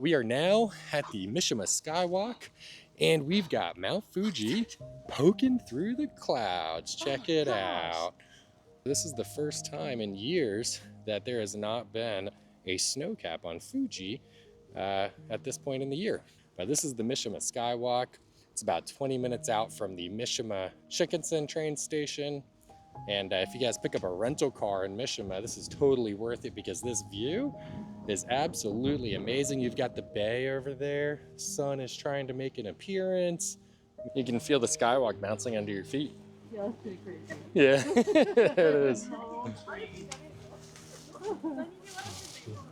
We are now at the Mishima Skywalk, and we've got Mount Fuji poking through the clouds. Check it out. This is the first time in years that there has not been a snow cap on Fuji at this point in the year. But this is the Mishima Skywalk. It's about 20 minutes out from the Mishima Shinkansen train station. And if you guys pick up a rental car in Mishima, this is totally worth it because this view is absolutely amazing. You've got the bay over there. Sun is trying to make an appearance. You can feel the skywalk bouncing under your feet. Yeah, that's pretty crazy. Yeah, it is.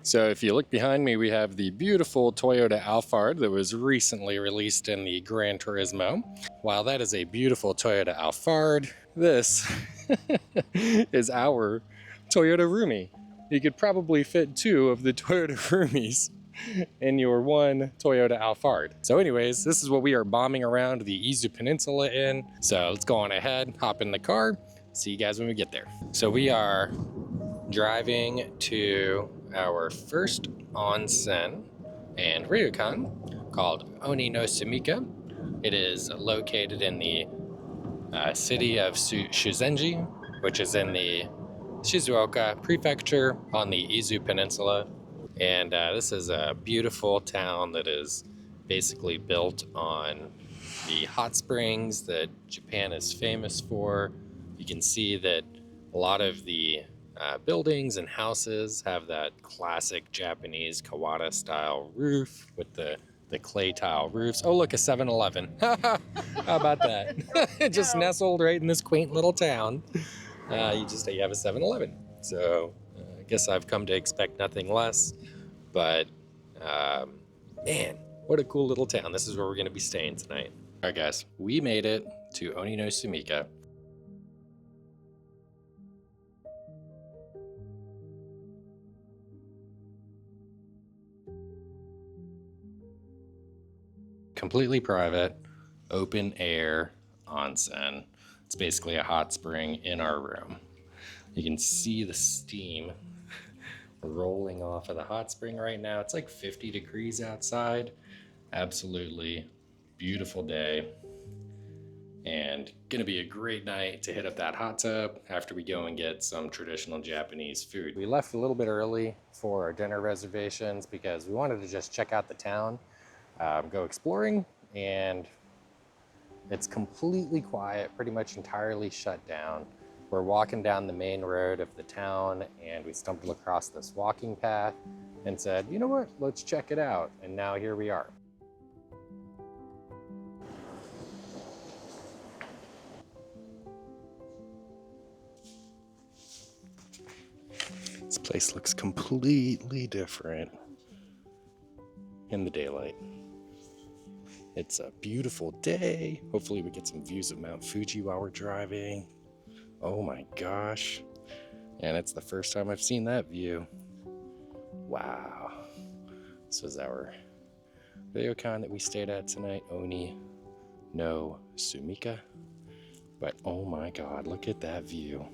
So if you look behind me, we have the beautiful Toyota Alphard that was recently released in the Gran Turismo. While that is a beautiful Toyota Alphard, this is our Toyota Roomie. You could probably fit two of the Toyota Roomies in your one Toyota Alphard. So anyways, this is what we are bombing around the Izu Peninsula in. So let's go on ahead, hop in the car, see you guys when we get there. So we are driving to our first onsen and ryokan called Oni no Sumika. It is located in the city of Shuzenji, which is in the Shizuoka prefecture on the Izu Peninsula. And this is a beautiful town that is basically built on the hot springs that Japan is famous for. You can see that a lot of the buildings and houses have that classic Japanese Kawada style roof with the clay tile roofs. Oh, look, a 7-Eleven. How about that? It just nestled right in this quaint little town. You have a 7-Eleven. So I guess I've come to expect nothing less. But man, what a cool little town. This is where we're going to be staying tonight. All right, guys, we made it to Oni no Sumika. Completely private, open air onsen. It's basically a hot spring in our room. You can see the steam rolling off of the hot spring right now. It's like 50 degrees outside. Absolutely beautiful day. And gonna be a great night to hit up that hot tub after we go and get some traditional Japanese food. We left a little bit early for our dinner reservations because we wanted to just check out the town. Go exploring, and it's completely quiet, pretty much entirely shut down. We're walking down the main road of the town and we stumbled across this walking path and said, you know what, let's check it out. And now here we are. This place looks completely different in the daylight. It's a beautiful day. Hopefully we get some views of Mount Fuji while we're driving. Oh my gosh. And it's the first time I've seen that view. Wow. This was our ryokan that we stayed at tonight, Oni no Sumika. But oh my God, look at that view.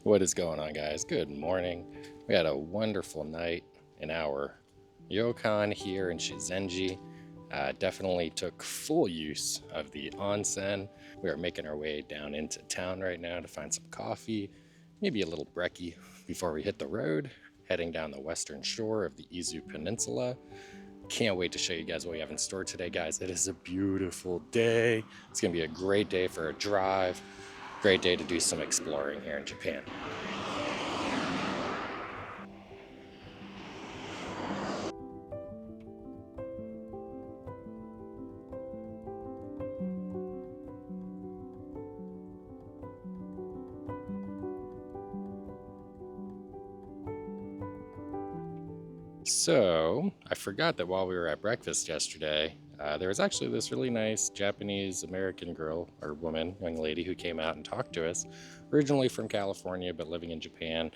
What is going on, guys? Good morning. We had a wonderful night in our ryokan here in Shizenji. Definitely took full use of the onsen. We are making our way down into town right now to find some coffee, maybe a little brekkie before we hit the road, heading down the western shore of the Izu Peninsula. Can't wait to show you guys what we have in store today, guys. It is a beautiful day. It's gonna be a great day for a drive, great day to do some exploring here in Japan. So I forgot that while we were at breakfast yesterday, there was actually this really nice Japanese American girl or woman, young lady, who came out and talked to us, originally from California but living in Japan.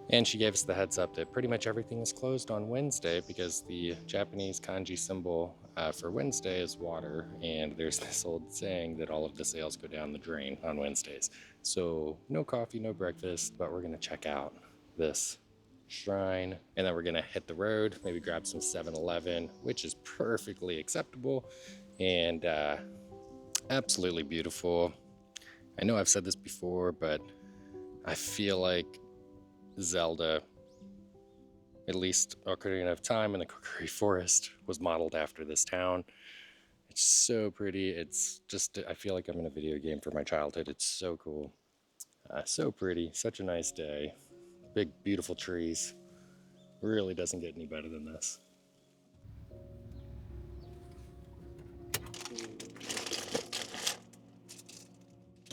And she gave us the heads up that pretty much everything is closed on Wednesday because the Japanese kanji symbol for Wednesday is water, and there's this old saying that all of the sales go down the drain on Wednesdays. So no coffee, no breakfast, but we're gonna check out this shrine, and then we're gonna hit the road, maybe grab some 7-Eleven, which is perfectly acceptable and absolutely beautiful. I know I've said this before, but I feel like Zelda, at least Ocarina of Time and the Kokiri Forest, was modeled after this town. It's so pretty. It's just, I feel like I'm in a video game for my childhood. It's so cool. So pretty. Such a nice day. Big, beautiful trees. Really doesn't get any better than this.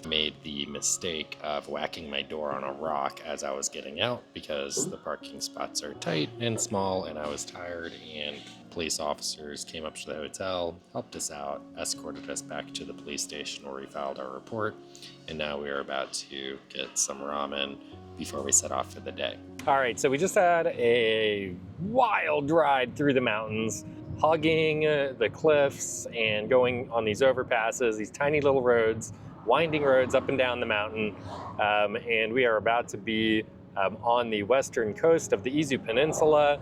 Made the mistake of whacking my door on a rock as I was getting out because the parking spots are tight and small and I was tired, and police officers came up to the hotel, helped us out, escorted us back to the police station where we filed our report, and now we are about to get some ramen before we set off for the day. All right, so we just had a wild ride through the mountains, hugging the cliffs and going on these overpasses, these tiny little roads, winding roads up and down the mountain, and we are about to be on the western coast of the Izu Peninsula.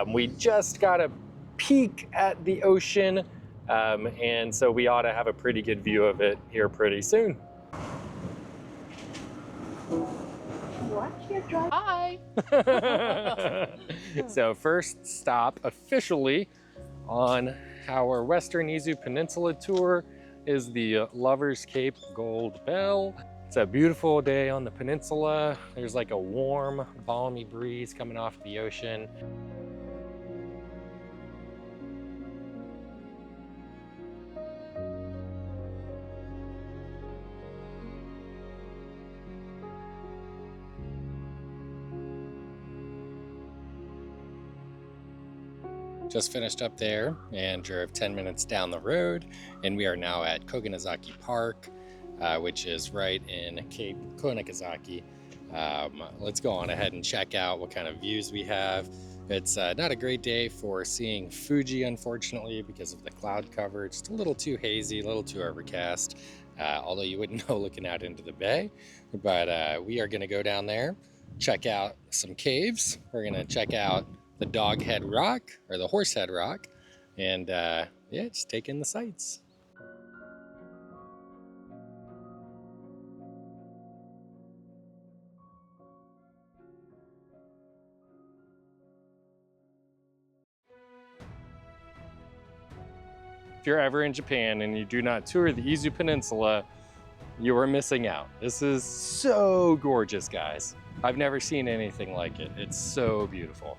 We just got a peek at the ocean, and so we ought to have a pretty good view of it here pretty soon. Watch your drive. Hi! So first stop officially on our Western Izu Peninsula tour is the Lover's Cape Gold Bell. It's a beautiful day on the peninsula. There's like a warm, balmy breeze coming off the ocean. Just finished up there and drove 10 minutes down the road, and we are now at Koganazaki Park, which is right in Cape Konikazaki. Let's go on ahead and check out what kind of views we have. It's not a great day for seeing Fuji, unfortunately, because of the cloud cover. It's a little too hazy, a little too overcast, although you wouldn't know looking out into the bay. But we are going to go down there, check out some caves. We're going to check out the Doghead Rock, or the Horsehead Rock, and yeah, just take in the sights. If you're ever in Japan and you do not tour the Izu Peninsula, you are missing out. This is so gorgeous, guys. I've never seen anything like it. It's so beautiful.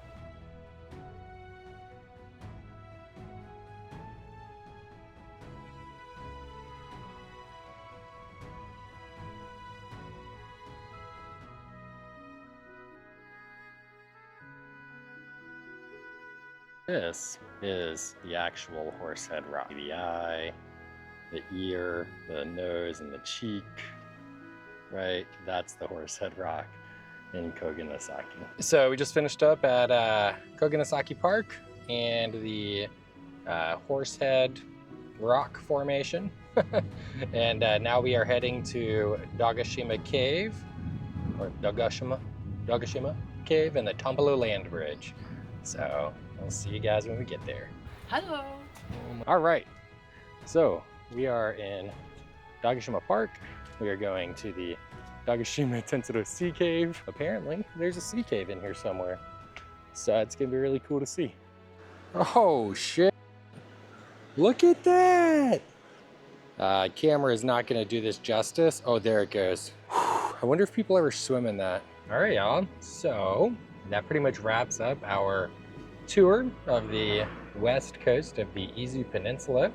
This is the actual Horsehead Rock. The eye, the ear, the nose, and the cheek, right? That's the Horsehead Rock in Koganasaki. So we just finished up at Koganasaki Park and the Horsehead Rock Formation. And now we are heading to Dogashima Cave, or Dogashima Cave, and the Tombolo Land Bridge. So I'll see you guys when we get there. Hello! All right, so we are in Dogashima Park. We are going to the Dogashima Tensuro Sea Cave. Apparently, there's a sea cave in here somewhere. So it's gonna be really cool to see. Oh shit, look at that! Camera is not gonna do this justice. Oh, there it goes. I wonder if people ever swim in that. All right, y'all, so that pretty much wraps up our tour of the west coast of the Izu Peninsula.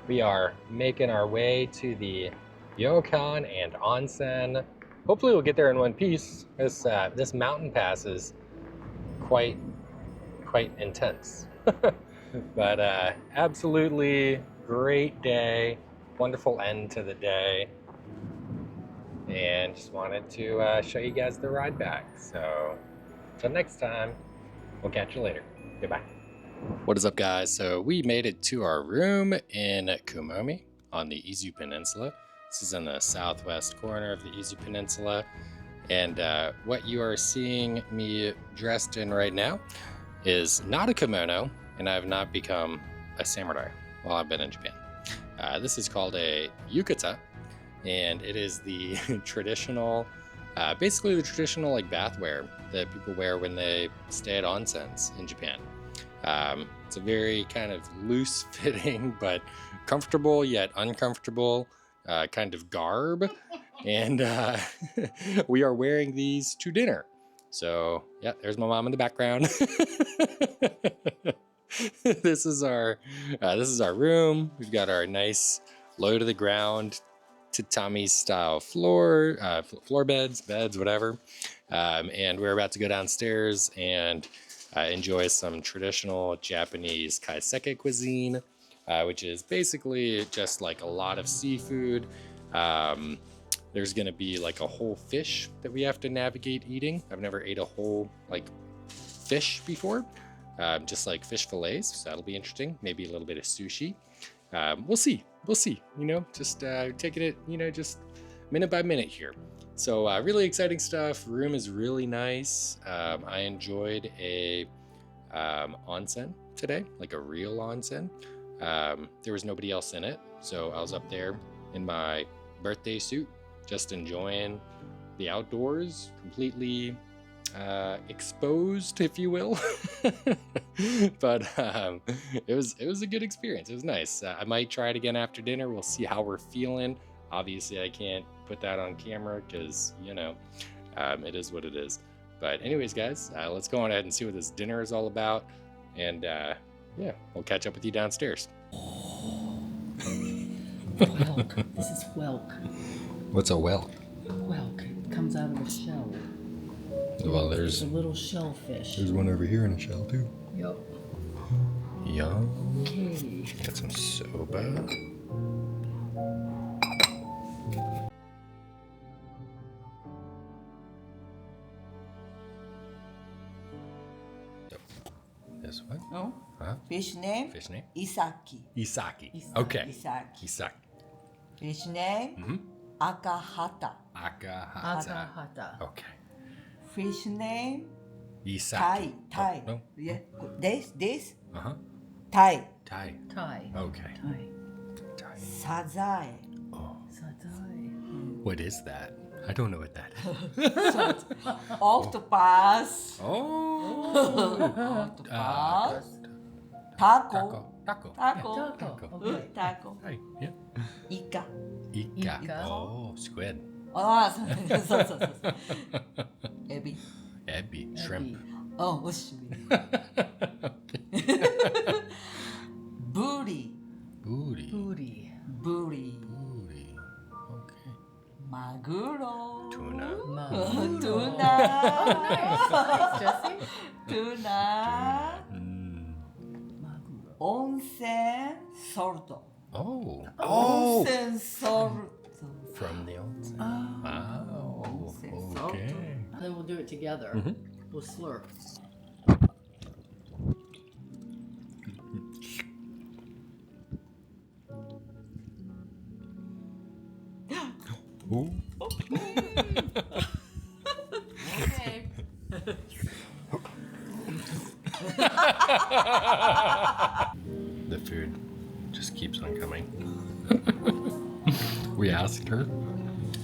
We are making our way to the Ryokan and Onsen. Hopefully we'll get there in one piece. This mountain pass is quite intense. But absolutely great day, wonderful end to the day. And just wanted to show you guys the ride back. So until next time, we'll catch you later. Goodbye. What is up, guys? So we made it to our room in Kumomi on the Izu Peninsula. This is in the southwest corner of the Izu Peninsula. And what you are seeing me dressed in right now is not a kimono, and I have not become a samurai while I've been in Japan. This is called a yukata, and it is the traditional, basically the traditional like bathwear that people wear when they stay at onsens in Japan. It's a very kind of loose fitting but comfortable yet uncomfortable kind of garb, and we are wearing these to dinner. So yeah, there's my mom in the background. This is our room. We've got our nice low to the ground tatami style floor, floor beds, whatever. And we're about to go downstairs and enjoy some traditional Japanese kaiseki cuisine, which is basically just like a lot of seafood. There's gonna be like a whole fish that we have to navigate eating. I've never ate a whole like fish before, just like fish fillets, so that'll be interesting. Maybe a little bit of sushi. We'll see. You know, just taking it, you know, just minute by minute here. So really exciting stuff. Room is really nice. I enjoyed a onsen today, like a real onsen. There was nobody else in it, so I was up there in my birthday suit, just enjoying the outdoors, completely exposed, if you will. But it was a good experience. It was nice. I might try it again after dinner. We'll see how we're feeling. Obviously, I can't put that on camera because, you know, it is what it is. But anyways, guys, let's go on ahead and see what this dinner is all about. And yeah, we'll catch up with you downstairs. Whelk. This is whelk. What's a whelk? Whelk. It comes out of a shell. Well, It's there's a little shellfish. one over here in a shell too. Yep. Yum. Okay. Got some soba. This one? No? Huh? Fish name? Fish name? Isaki. Isaki. Isaki. Okay. Isaki. Isaki. Fish name? Akahata. Akahata. Hata. Okay. Fish name? Isaki. Thai. Oh, no. Yeah. This? Uh-huh. Thai. Thai. Thai. Okay. Thai. Thai. Sazae. Oh. Satai. What is that? I don't know what that is. Octopus. Oh. Octopus. Taco. Taco. Taco. Taco. Yeah, Taco. taco. Okay. Taco. Hi. Yeah. Ika. Ika. Ika. Oh, squid. ああ、そうそうそうそう。エビ。 Ebi. Shrimp. あ、おしり。ブリ。 Booty. Booty. ブリ。 Booty. Okay. マグロ。 Tuna. Maguro. トゥ Oh, ナ。 nice, Jesse. トゥナ。 Mm. Maguro. 温泉ソルト。 Oh. 温泉ソルト。 From the onsen. Oh. Wow. Onsen salt. Okay. Then we'll do it together. Mhm. We'll slurp. Ooh. Okay. The food just keeps on coming. We asked her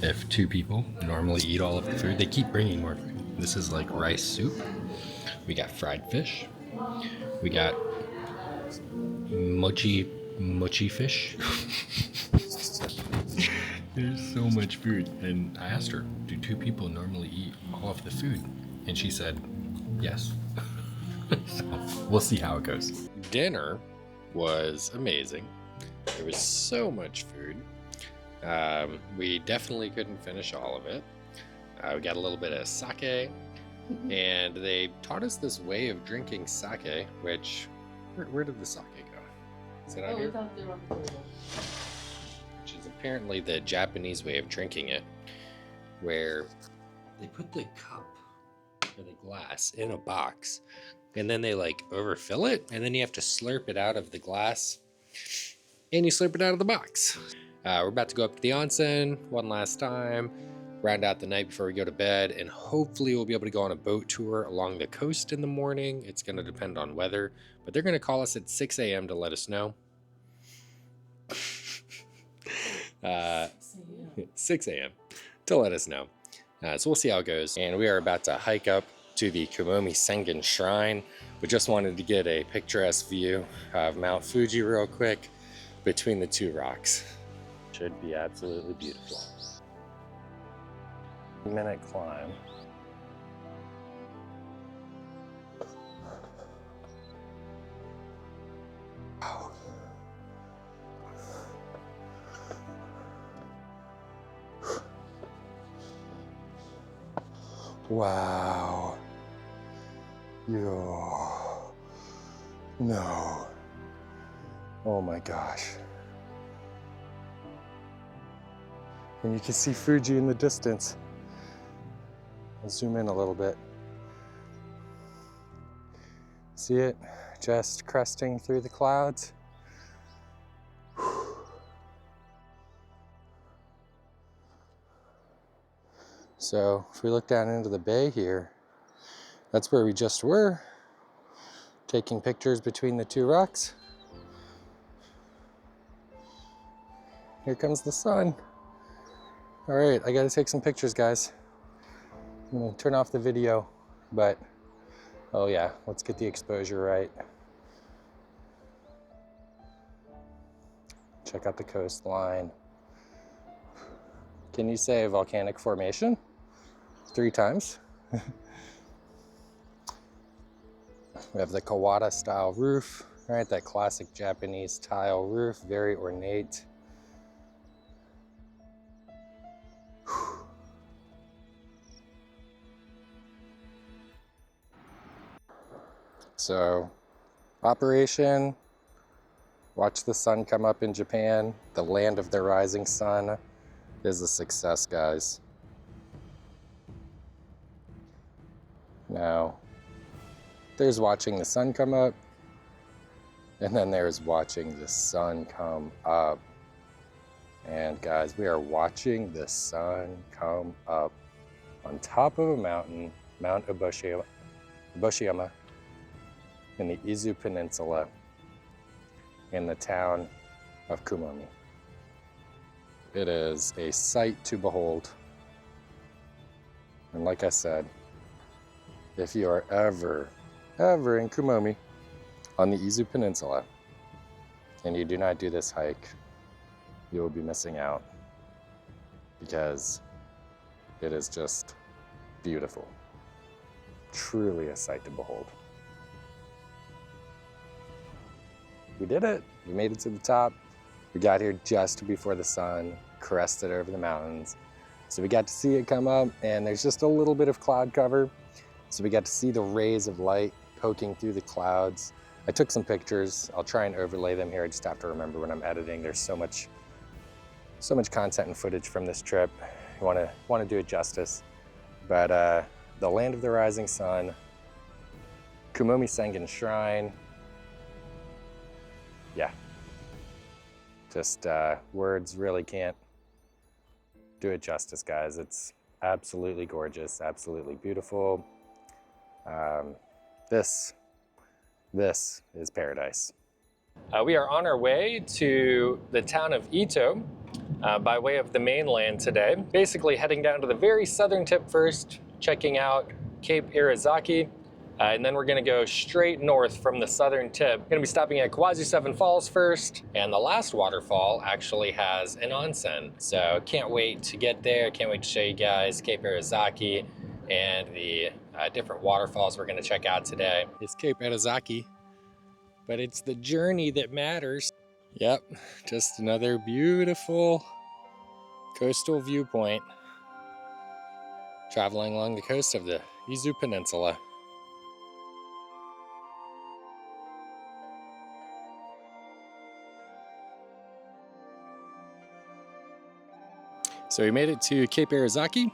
if two people normally eat all of the food. They keep bringing more food. This is like rice soup. We got fried fish. We got mochi fish. There's so much food. And I asked her, do two people normally eat all of the food? And she said, yes. So we'll see how it goes. Dinner was amazing. There was so much food. We definitely couldn't finish all of it. We got a little bit of sake, and they taught us this way of drinking sake, which, where did the sake go? Is it out here? it's out there on the table. Which is apparently the Japanese way of drinking it, where they put the cup or the glass in a box, and then they like overfill it, and then you have to slurp it out of the glass, and you slurp it out of the box. We're about to go up to the onsen one last time. round out the night before we go to bed, and hopefully we'll be able to go on a boat tour along the coast in the morning. It's going to depend on weather, but they're going to call us at 6 a.m. to let us know. 6 a.m. to let us know. So we'll see how it goes. And we are about to hike up to the Kumomi Sengen Shrine. We just wanted to get a picturesque view of Mount Fuji real quick between the two rocks. Should be absolutely beautiful. Minute climb. Wow. Wow. Yo. No. Oh my gosh. And you can see Fuji in the distance. I'll zoom in a little bit. See it? Just cresting through the clouds. So if we look down into the bay here, that's where we just were, taking pictures between the two rocks. Here comes the sun. All right, I gotta take some pictures, guys. I'm gonna turn off the video, but oh yeah, let's get the exposure right. Check out the coastline. Can you say volcanic formation 3 times? We have the Kawada style roof, right? That classic Japanese tile roof, very ornate. So, operation, watch the sun come up in Japan. The land of the rising sun is a success, guys. Now, there's watching the sun come up, and then there's watching the sun come up. And guys, we are watching the sun come up on top of a mountain, Mount Uboshiyama, in the Izu Peninsula, in the town of Kumomi. It is a sight to behold. And like I said, if you are ever in Kumomi on the Izu Peninsula and you do not do this hike, you will be missing out, because it is just beautiful. Truly a sight to behold. We did it. We made it to the top. We got here just before the sun crested over the mountains. So we got to see it come up, and there's just a little bit of cloud cover. So we got to see the rays of light poking through the clouds. I took some pictures. I'll try and overlay them here. I just have to remember when I'm editing. There's so much content and footage from this trip. I want to do it justice. But the land of the rising sun, Kumomi Sengen Shrine. Yeah, just words really can't do it justice, guys. It's absolutely gorgeous, absolutely beautiful. This is paradise. We are on our way to the town of Ito by way of the mainland today. Basically heading down to the very southern tip first, checking out Cape Irizaki. And then we're gonna go straight north from the southern tip. We're gonna be stopping at Kawazu 7 Falls first, and the last waterfall actually has an onsen. So can't wait to get there, can't wait to show you guys Cape Irizaki and the different waterfalls we're gonna check out today. It's Cape Irizaki, but it's the journey that matters. Yep, just another beautiful coastal viewpoint, traveling along the coast of the Izu Peninsula. So we made it to Cape Irizaki.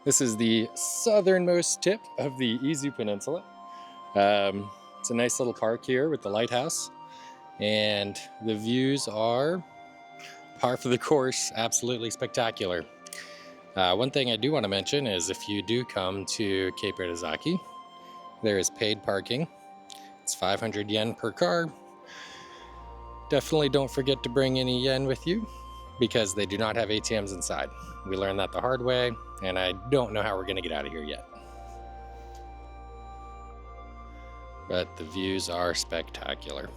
This is the southernmost tip of the Izu Peninsula. It's a nice little park here with the lighthouse, and the views are par for the course, absolutely spectacular. One thing I do want to mention is if you do come to Cape Arizaki, there is paid parking. It's 500 yen per car. Definitely don't forget to bring any yen with you because they do not have ATMs inside. We learned that the hard way, and I don't know how we're going to get out of here yet. But the views are spectacular.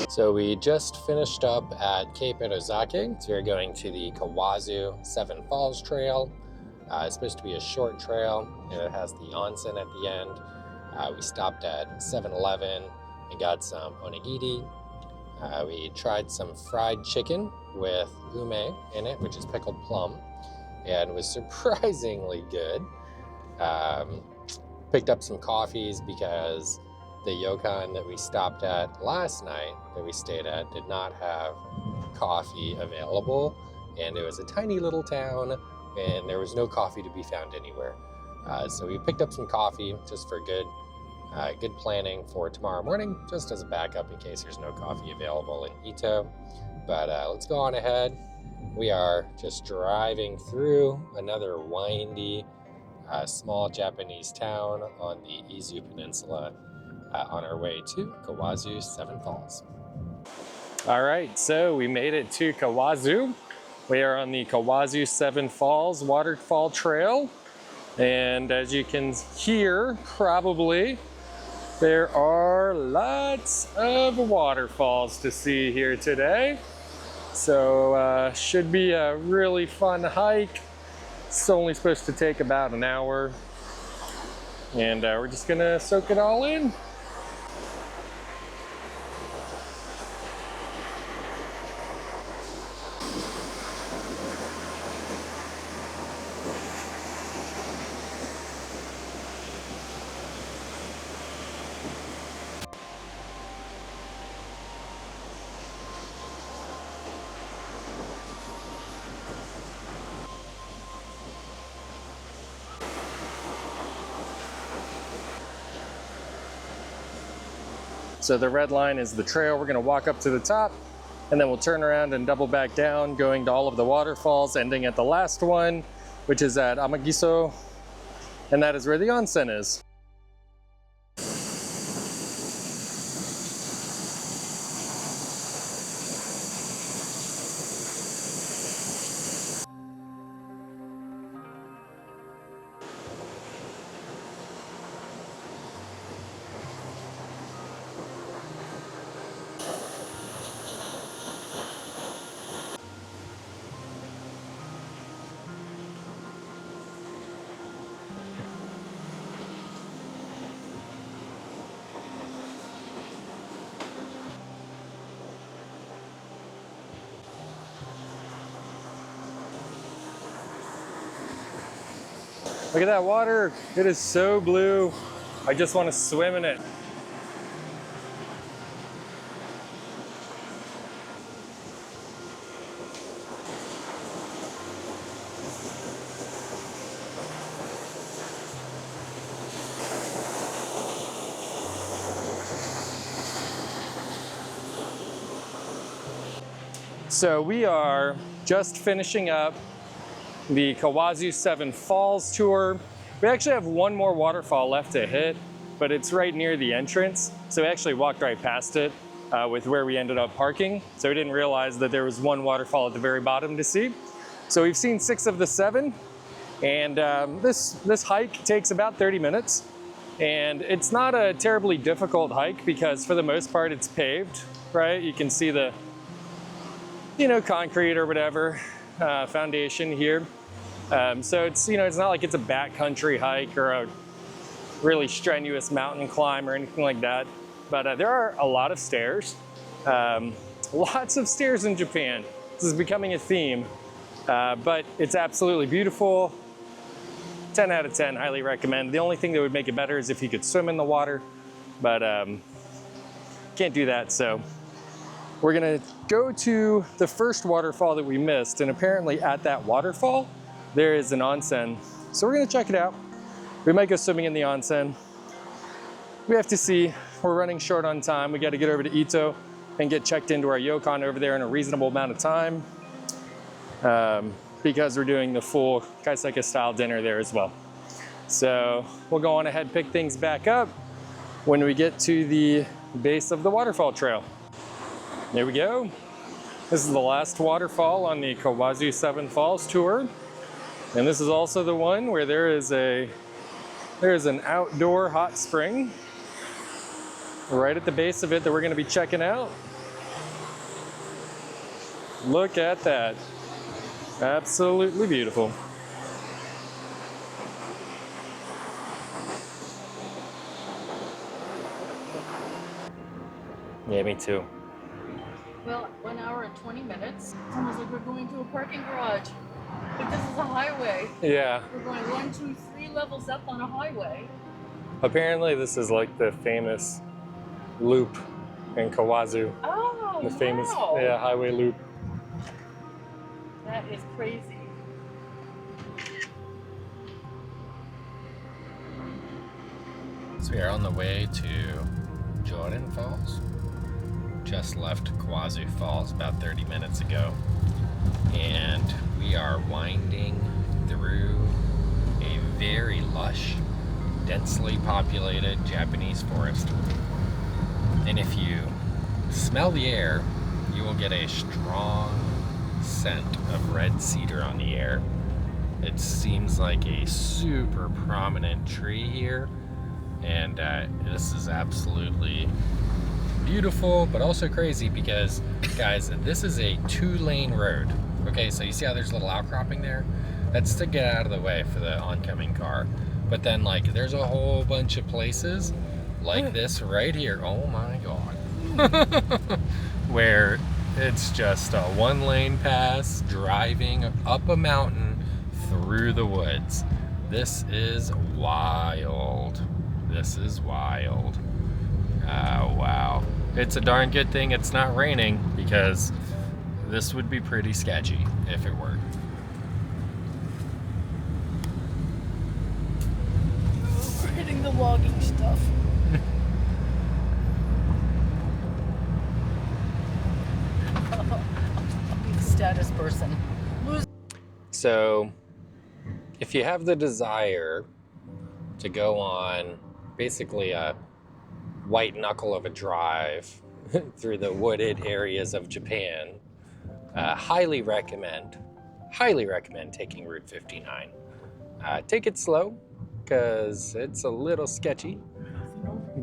So we just finished up at Cape Arizaki. So we're going to the Kawazu 7 Falls Trail. It's supposed to be a short trail, and it has the onsen at the end. We stopped at 7-Eleven and got some onigiri. We tried some fried chicken with ume in it, which is pickled plum, and was surprisingly good. Picked up some coffees because the Ryokan that we stopped at last night, that we stayed at, did not have coffee available, and it was a tiny little town, and there was no coffee to be found anywhere. So we picked up some coffee just for good planning for tomorrow morning, just as a backup in case there's no coffee available in Ito. But let's go on ahead. We are just driving through another windy, small Japanese town on the Izu Peninsula on our way to Kawazu 7 Falls. All right, so we made it to Kawazu. We are on the Kawazu 7 Falls Waterfall Trail. And as you can hear, probably, there are lots of waterfalls to see here today. So should be a really fun hike. It's only supposed to take about an hour. And we're just gonna soak it all in. So the red line is the trail. We're gonna walk up to the top, and then we'll turn around and double back down, going to all of the waterfalls, ending at the last one, which is at Amagiso, and that is where the onsen is. Look at that water. It is so blue. I just want to swim in it. So we are just finishing up the Kawazu 7 Falls tour. We actually have one more waterfall left to hit, but it's right near the entrance. So we actually walked right past it with where we ended up parking. So we didn't realize that there was one waterfall at the very bottom to see. So we've seen 6 of the 7, and this hike takes about 30 minutes. And it's not a terribly difficult hike because for the most part it's paved, right? You can see the, concrete or whatever foundation here. So it's, it's not like it's a backcountry hike or a really strenuous mountain climb or anything like that. But there are a lot of stairs. Lots of stairs in Japan. This is becoming a theme. But it's absolutely beautiful. 10 out of 10, highly recommend. The only thing that would make it better is if you could swim in the water, but can't do that. So we're gonna go to the first waterfall that we missed, and apparently at that waterfall, there is an onsen. So we're gonna check it out. We might go swimming in the onsen. We have to see. We're running short on time. We gotta get over to Ito and get checked into our Ryokan over there in a reasonable amount of time because we're doing the full kaiseki style dinner there as well. So we'll go on ahead, pick things back up when we get to the base of the waterfall trail. There we go. This is the last waterfall on the Kawazu 7 Falls tour. And this is also the one where there's an outdoor hot spring right at the base of it that we're gonna be checking out. Look at that. Absolutely beautiful. Yeah, me too. Well, 1 hour and 20 minutes. It's almost like we're going to a parking garage. But this is a highway. Yeah. We're going 1, 2, 3 levels up on a highway. Apparently this is like the famous loop in Kawazu. Oh, The famous wow. highway loop. That is crazy. So we are on the way to Jordan Falls. Just left Kawazu Falls about 30 minutes ago. And we are winding through a very lush, densely populated Japanese forest. And if you smell the air, you will get a strong scent of red cedar on the air. It seems like a super prominent tree here, and this is absolutely beautiful, but also crazy because, guys, this is a 2-lane road. Okay, so you see how there's a little outcropping there? That's to get out of the way for the oncoming car. But then, like, there's a whole bunch of places like this right here. Oh my God. Where it's just a 1-lane pass driving up a mountain through the woods. This is wild. This is wild. Wow. It's a darn good thing it's not raining because this would be pretty sketchy if it were. We're hitting the logging stuff. Status person. So, if you have the desire to go on basically a white knuckle of a drive through the wooded areas of Japan, highly recommend taking Route 59. Take it slow, because it's a little sketchy,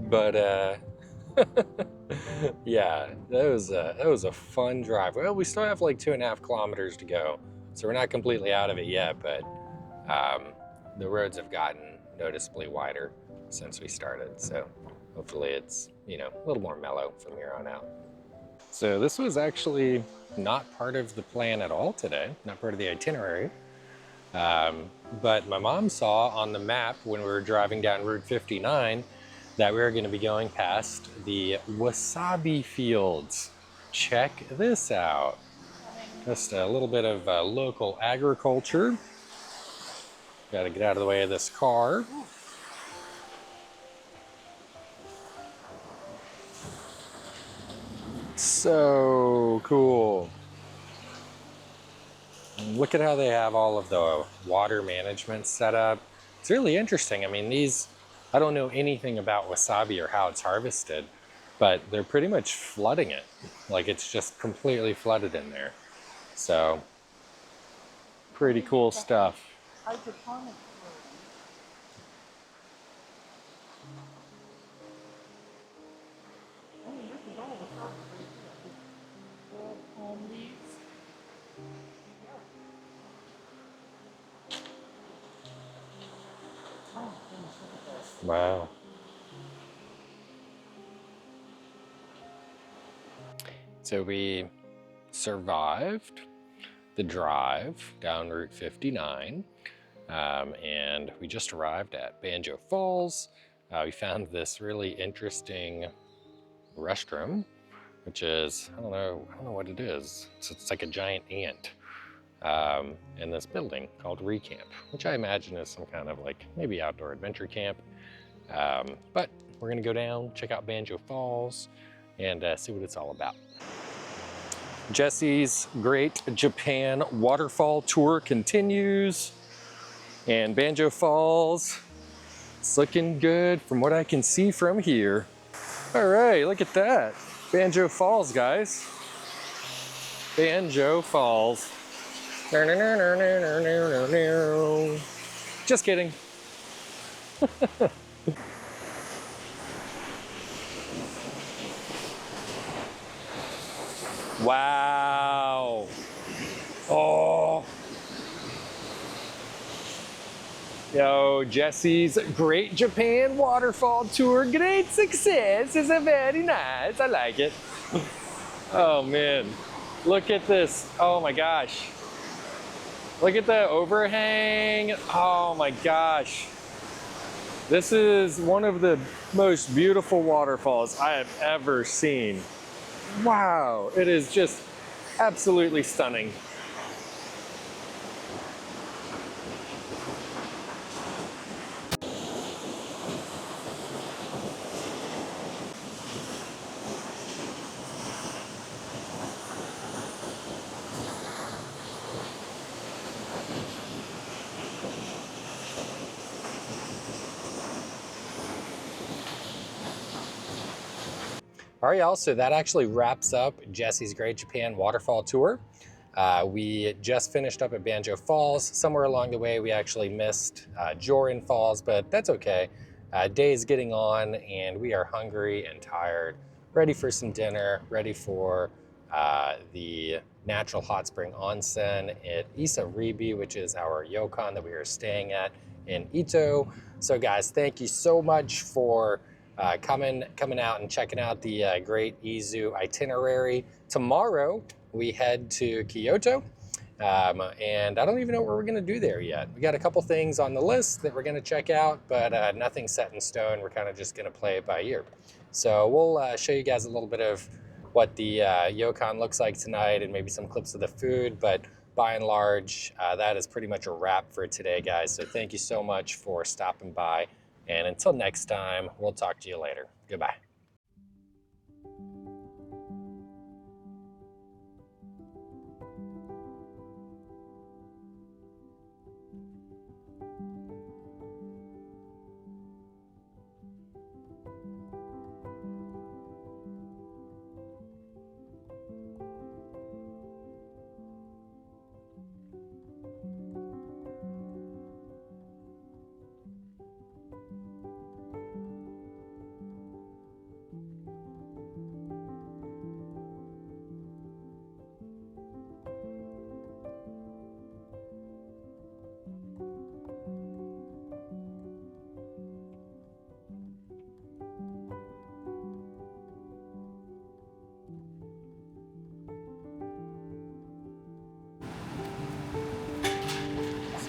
but yeah, that was a fun drive. Well, we still have like 2.5 kilometers to go, so we're not completely out of it yet, but the roads have gotten noticeably wider since we started, so hopefully it's, you know, a little more mellow from here on out. So this was actually not part of the plan at all today, not part of the itinerary. But my mom saw on the map when we were driving down Route 59 that we were going to be going past the wasabi fields. Check this out. Just a little bit of local agriculture. Got to get out of the way of this car. So cool. Look at how they have all of the water management set up. It's really interesting. I mean, I don't know anything about wasabi or how it's harvested, but they're pretty much flooding it. Like, it's just completely flooded in there. So, pretty cool stuff. Hydroponic palm leaves. Wow. So we survived the drive down Route 59. And we just arrived at Banjo Falls. We found this really interesting restroom, which is, I don't know what it is. It's like a giant ant in this building called Recamp, which I imagine is some kind of like maybe outdoor adventure camp. But we're gonna go down, check out Banjo Falls, and see what it's all about. Jesse's Great Japan Waterfall Tour continues, and Banjo Falls, it's looking good from what I can see from here. All right, look at that. Banjo Falls, guys. Banjo Falls. Just kidding. Wow. Oh. Yo, Jesse's Great Japan Waterfall Tour, great success. Is very nice. I like it. Oh man, look at this. Oh my gosh. Look at the overhang. Oh my gosh. This is one of the most beautiful waterfalls I have ever seen. Wow, it is just absolutely stunning. All right, y'all, so that actually wraps up Jesse's Great Japan Waterfall Tour. We just finished up at Banjo Falls. Somewhere along the way, we actually missed Jorin Falls, but that's okay. Day is getting on, and we are hungry and tired, ready for some dinner, ready for the natural hot spring onsen at Isaribi, which is our Ryokan that we are staying at in Ito. So guys, thank you so much for coming out and checking out the Great Izu itinerary. Tomorrow we head to Kyoto, and I don't even know what we're gonna do there yet. We got a couple things on the list that we're gonna check out, but nothing set in stone. We're kind of just gonna play it by ear. So we'll show you guys a little bit of what the Ryokan looks like tonight and maybe some clips of the food, but by and large, that is pretty much a wrap for today, guys. So thank you so much for stopping by. And until next time, we'll talk to you later. Goodbye.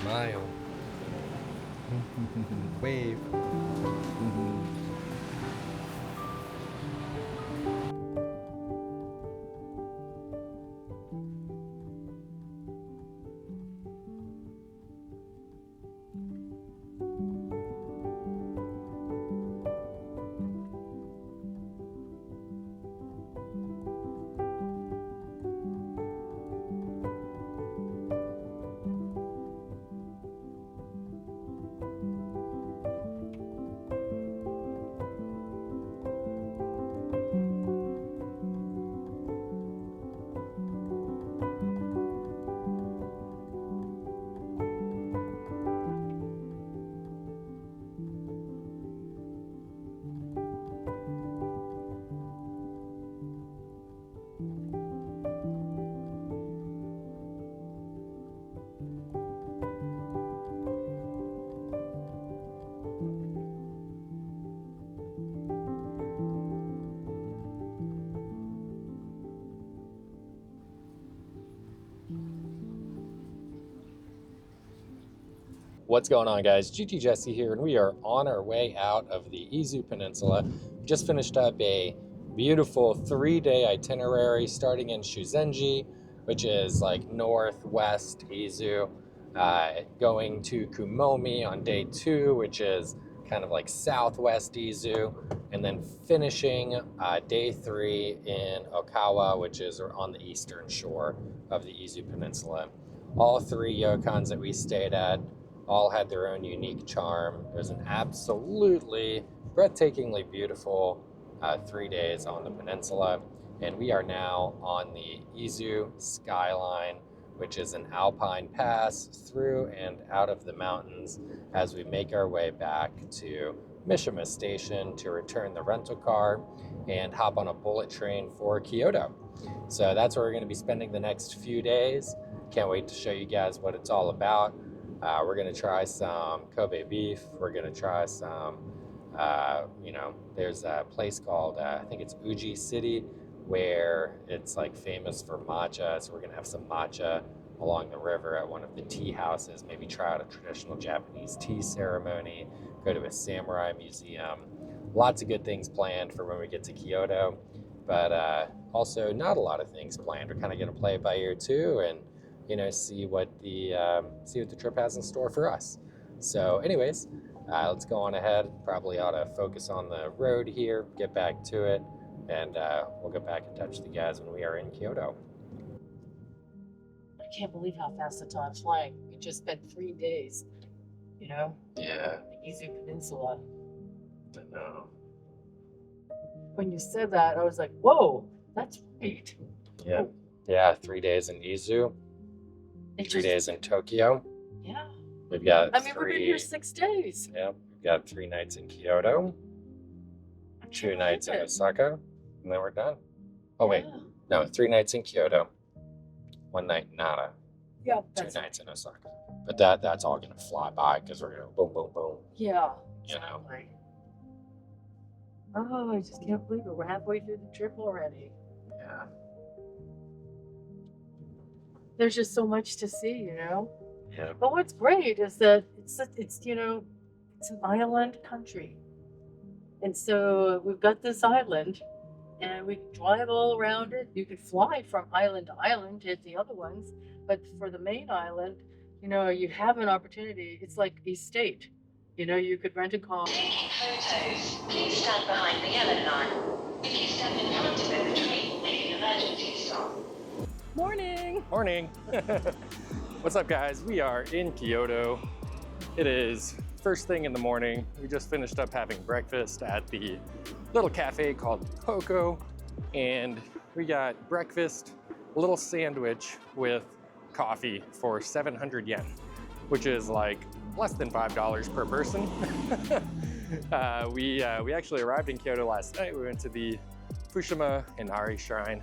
Smile. Wave. What's going on, guys? GT Jesse here, and we are on our way out of the Izu Peninsula. We just finished up a beautiful 3-day itinerary starting in Shuzenji, which is like northwest Izu, going to Kumomi on day 2, which is kind of like southwest Izu, and then finishing day 3 in Okawa, which is on the eastern shore of the Izu Peninsula. All 3 ryokans that we stayed at all had their own unique charm. It was an absolutely breathtakingly beautiful 3 days on the peninsula, and we are now on the Izu skyline, which is an alpine pass through and out of the mountains as we make our way back to Mishima Station to return the rental car and hop on a bullet train for Kyoto. So that's where we're going to be spending the next few days. Can't wait to show you guys what it's all about. We're going to try some Kobe beef. We're going to try some, there's a place called, I think it's Uji City, where it's like famous for matcha. So we're going to have some matcha along the river at one of the tea houses, maybe try out a traditional Japanese tea ceremony, go to a samurai museum. Lots of good things planned for when we get to Kyoto, but also not a lot of things planned. We're kind of going to play it by ear too, and see what the trip has in store for us. So anyways, let's go on ahead. Probably ought to focus on the road here, get back to it, and we'll get back in touch with you guys when we are in Kyoto. I can't believe how fast the time's flying. We just spent 3 days, Yeah. the Izu Peninsula. I know. When you said that, I was like, whoa, that's right. Yeah. Yeah, 3 days in Izu, It 3 days in Tokyo. Yeah. We've got We've been here 6 days. Yeah, we've got 3 nights in Kyoto, 2 nights in Osaka, and then we're done. Oh wait, Yeah. no, 3 nights in Kyoto, 1 night in Nara, Yeah, 2 that's nights in Osaka. But that's all gonna fly by because we're gonna boom, boom, boom. Yeah. You know. Exactly. Oh, I just can't believe it. We're halfway through the trip already. Yeah. There's just so much to see, Yeah. But what's great is that it's an island country, and so we've got this island, and we can drive all around it. You could fly from island to island to the other ones, but for the main island, you have an opportunity. It's like a state. You could rent a car. Taking photos, please stand behind the yellow line. If you step in front of it, the train will make an emergency stop. Morning. Morning. What's up, guys? We are in Kyoto. It is first thing in the morning. We just finished up having breakfast at the little cafe called Coco, and we got breakfast, a little sandwich with coffee for 700 yen, which is like less than $5 per person. We actually arrived in Kyoto last night. We went to the Fushima Inari Shrine.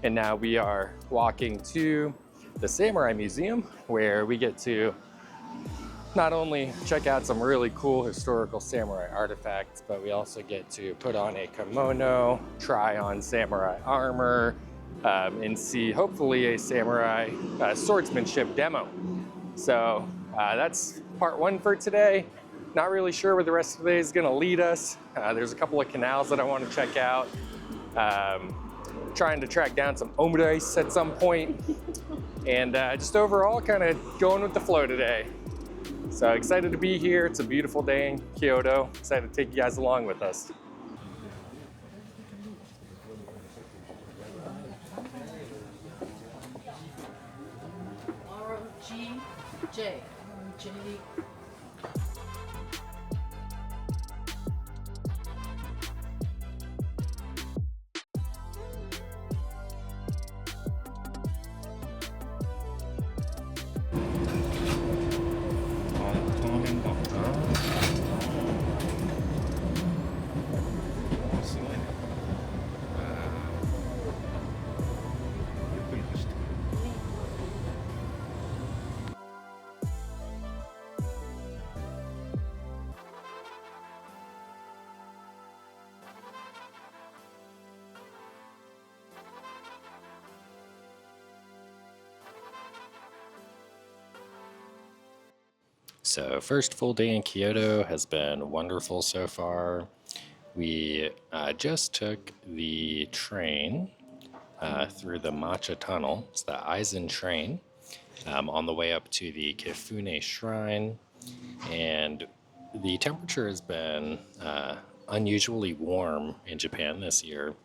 And now we are walking to the Samurai Museum, where we get to not only check out some really cool historical samurai artifacts, but we also get to put on a kimono, try on samurai armor, and see hopefully a samurai swordsmanship demo. So that's part 1 for today. Not really sure where the rest of the day is gonna lead us. There's a couple of canals that I want to check out. Trying to track down some omurice at some point, and just overall kind of going with the flow today. So excited to be here. It's a beautiful day in Kyoto. Excited to take you guys along with us. ROGJ. So first full day in Kyoto has been wonderful so far. We just took the train through the matcha tunnel. It's the Eisen train on the way up to the Kifune Shrine. And the temperature has been unusually warm in Japan this year.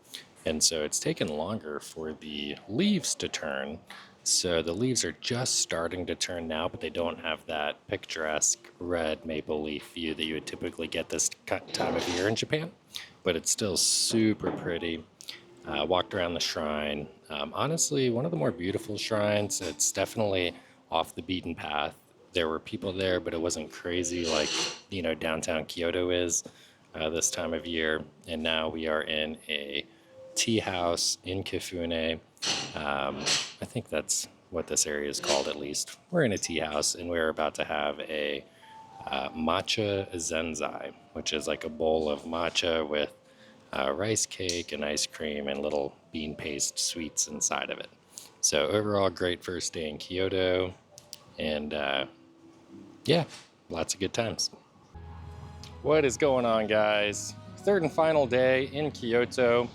And so it's taken longer for the leaves to turn. So the leaves are just starting to turn now, but they don't have that picturesque red maple leaf view that you would typically get this time of year in Japan. But it's still super pretty. Walked around the shrine. Honestly, one of the more beautiful shrines. It's definitely off the beaten path. There were people there, but it wasn't crazy like, downtown Kyoto is this time of year. And now we are in a tea house in Kifune. I think that's what this area is called, at least. We're in a tea house, and we're about to have a matcha zenzai, which is like a bowl of matcha with rice cake and ice cream and little bean paste sweets inside of it. So overall, great first day in Kyoto, and yeah, lots of good times. What is going on, guys? Third and final day in Kyoto,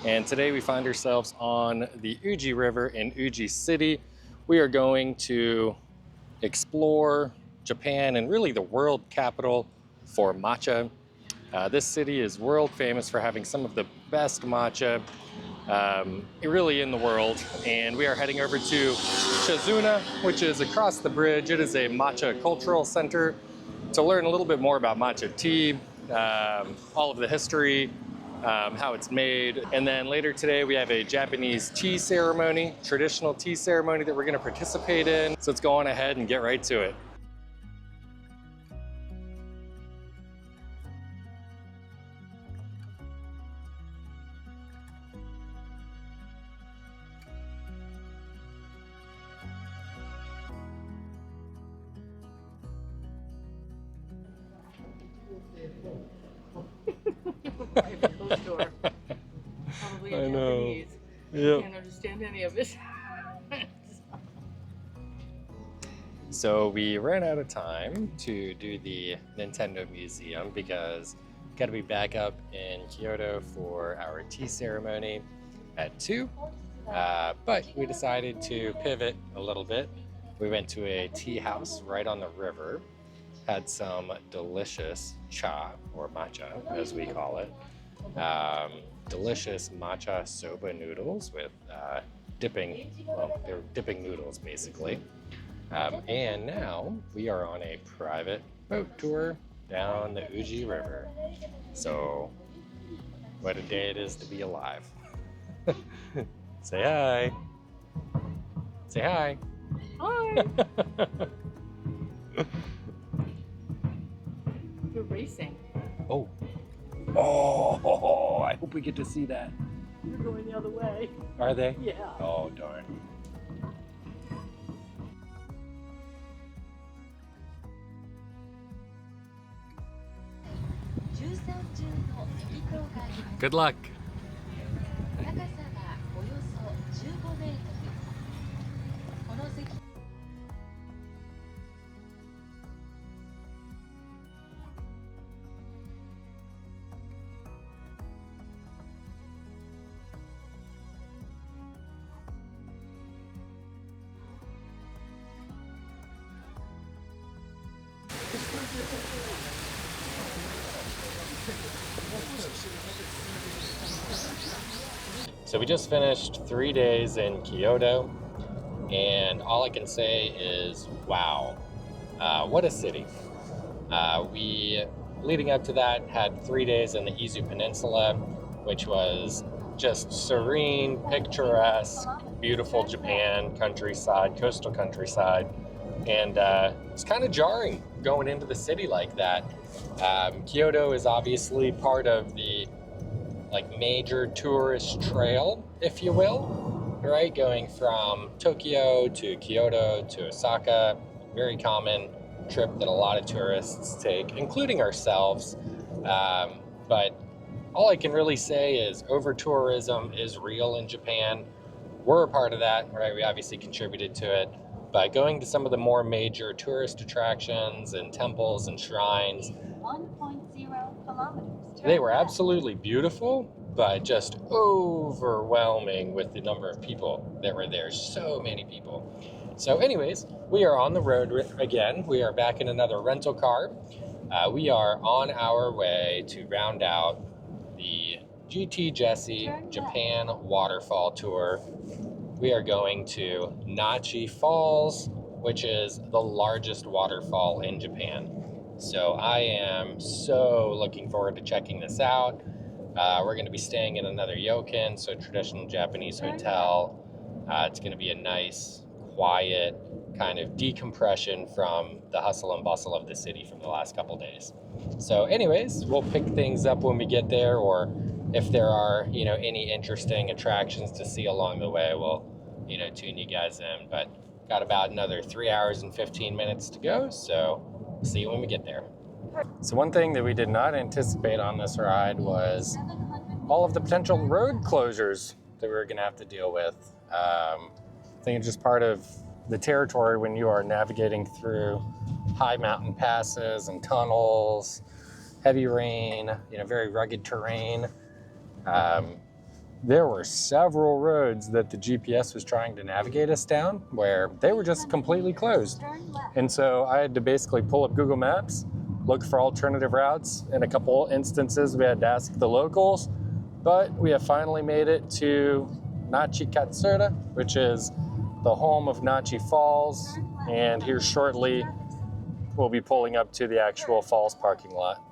and today we find ourselves on the Uji River in Uji City. We are going to explore Japan and really the world capital for matcha. This city is world famous for having some of the best matcha really in the world, and we are heading over to Shizuna, which is across the bridge. It is a matcha cultural center to learn a little bit more about matcha tea, all of the history, how it's made. And then later today we have a Japanese tea ceremony, traditional tea ceremony that we're going to participate in. So let's go on ahead and get right to it. Probably I in know. Japanese. Yep. Can't understand any of it. So we ran out of time to do the Nintendo Museum because we got to be back up in Kyoto for our tea ceremony at 2. But we decided to pivot a little bit. We went to a tea house right on the river, had some delicious cha, or matcha as we call it. Delicious matcha soba noodles with dipping noodles basically. And now we are on a private boat tour down the Uji River. So, what a day it is to be alive. Say hi. Say hi. Hi. We're racing. Oh. Oh, I hope we get to see that. You're going the other way. Are they? Yeah. Oh, darn. Good luck. 高さはおよそ15メートル。この席 So we just finished 3 days in Kyoto, and all I can say is, wow, what a city. We, leading up to that, had 3 days in the Izu Peninsula, which was just serene, picturesque, beautiful Japan countryside, coastal countryside. And it's kind of jarring going into the city like that. Kyoto is obviously part of the major tourist trail, if you will, right? Going from Tokyo to Kyoto to Osaka, very common trip that a lot of tourists take, including ourselves. But all I can really say is over-tourism is real in Japan. We're a part of that, right? We obviously contributed to it, by going to some of the more major tourist attractions and temples and shrines. 1.0 kilometers. They were absolutely beautiful, but just overwhelming with the number of people that were there. So many people. So anyways, we are on the road again. We are back in another rental car. We are on our way to round out the GT Jesse Japan Waterfall Tour. We are going to Nachi Falls, which is the largest waterfall in Japan. So I am so looking forward to checking this out. We're going to be staying in another Ryokan, so traditional Japanese hotel. It's going to be a nice, quiet kind of decompression from the hustle and bustle of the city from the last couple days. So anyways, we'll pick things up when we get there, or if there are, any interesting attractions to see along the way, we'll, tune you guys in. But got about another 3 hours and 15 minutes to go, so we'll see you when we get there. So one thing that we did not anticipate on this ride was all of the potential road closures that we were going to have to deal with. I think it's just part of the territory when you are navigating through high mountain passes and tunnels, heavy rain, very rugged terrain. There were several roads that the GPS was trying to navigate us down where they were just completely closed. And so I had to basically pull up Google Maps, look for alternative routes. In a couple instances, we had to ask the locals, but we have finally made it to Nachi Katsura, which is the home of Nachi Falls. And here shortly, we'll be pulling up to the actual falls parking lot.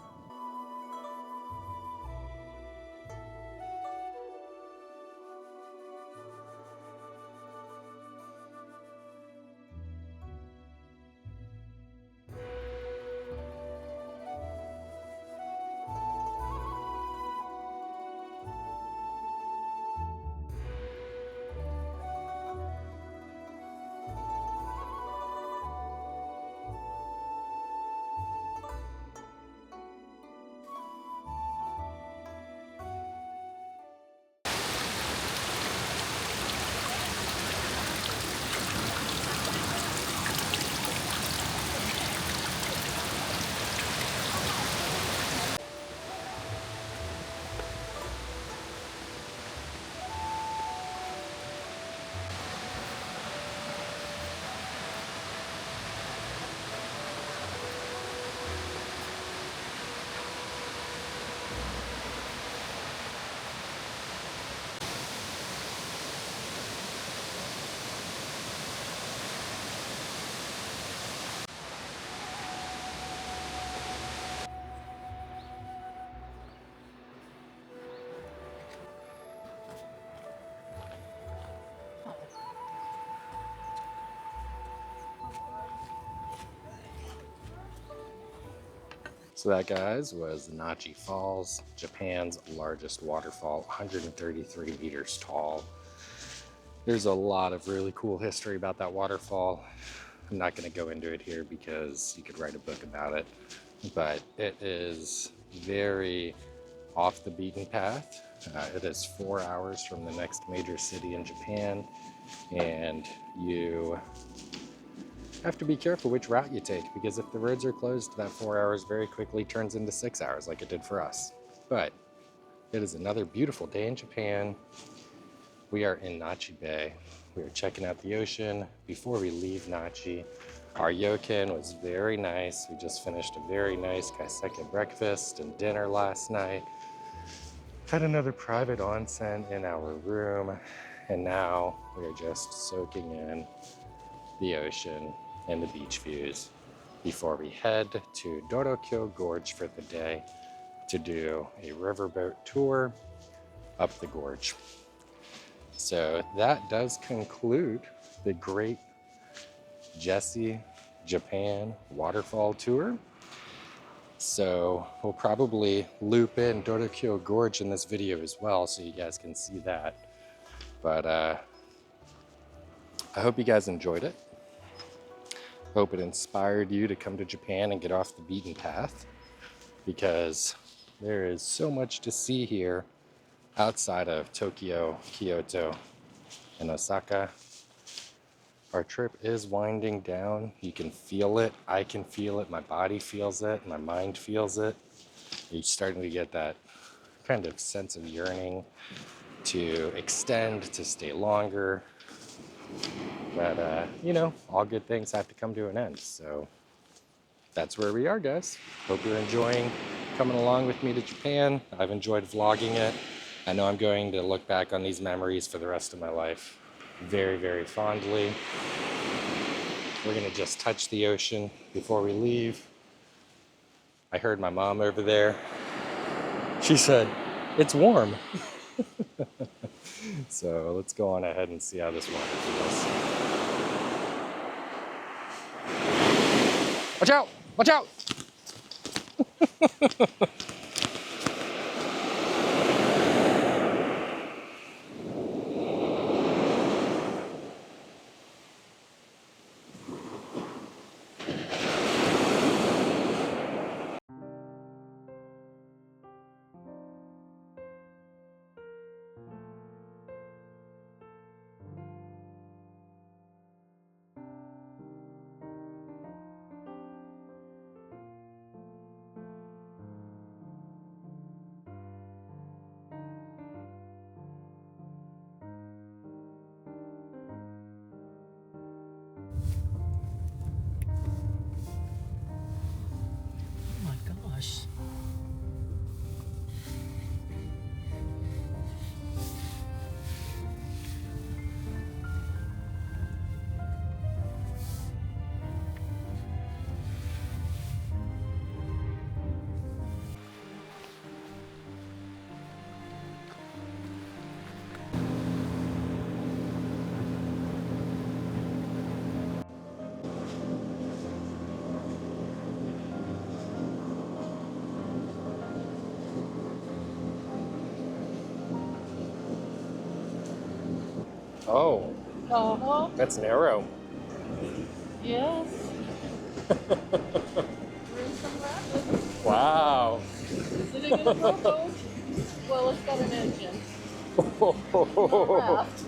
So that, guys, was Nachi Falls, Japan's largest waterfall, 133 meters tall. There's a lot of really cool history about that waterfall. I'm not going to go into it here because you could write a book about it, but it is very off the beaten path. It is 4 hours from the next major city in Japan, and you have to be careful which route you take, because if the roads are closed, that 4 hours very quickly turns into 6 hours like it did for us. But it is another beautiful day in Japan. We are in Nachi Bay. We are checking out the ocean before we leave Nachi. Our Ryokan was very nice. We just finished a very nice kaiseki breakfast and dinner last night. Had another private onsen in our room, and now we are just soaking in the ocean and the beach views before we head to Dorokyo Gorge for the day to do a riverboat tour up the gorge. So that does conclude the Great Jesse Japan Waterfall Tour. So we'll probably loop in Dorokyo Gorge in this video as well, so you guys can see that. But I hope you guys enjoyed it. Hope it inspired you to come to Japan and get off the beaten path, because there is so much to see here outside of Tokyo, Kyoto, and Osaka. Our trip is winding down. You can feel it. I can feel it. My body feels it. My mind feels it. You're starting to get that kind of sense of yearning to extend, to stay longer. But, you know, all good things have to come to an end. So that's where we are, guys. Hope you're enjoying coming along with me to Japan. I've enjoyed vlogging it. I know I'm going to look back on these memories for the rest of my life very, very fondly. We're gonna just touch the ocean before we leave. I heard my mom over there. She said, it's warm. So let's go on ahead and see how this water feels. Watch out! Watch out! Oh my gosh. Oh, Uh-huh. that's narrow. Yes. We're in some rapids. Wow. Sitting in a rowboat. Well, it's got an engine. Raft.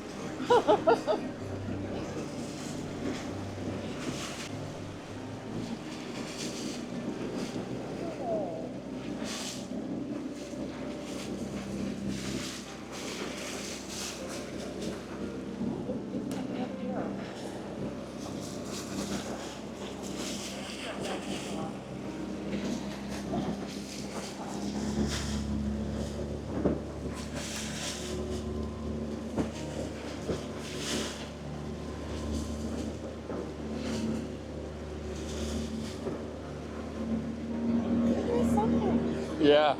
Yeah.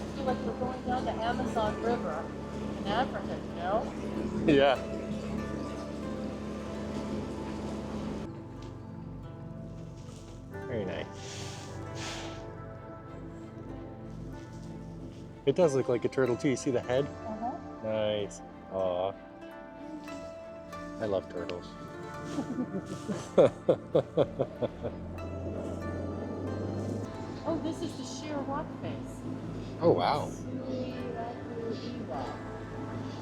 I feel like we're going down the Amazon River in Africa, you know? Yeah. Very nice. It does look like a turtle too. You see the head? Uh-huh. Nice. Aw. I love turtles. Oh, this is the sheer rock face. Oh, wow.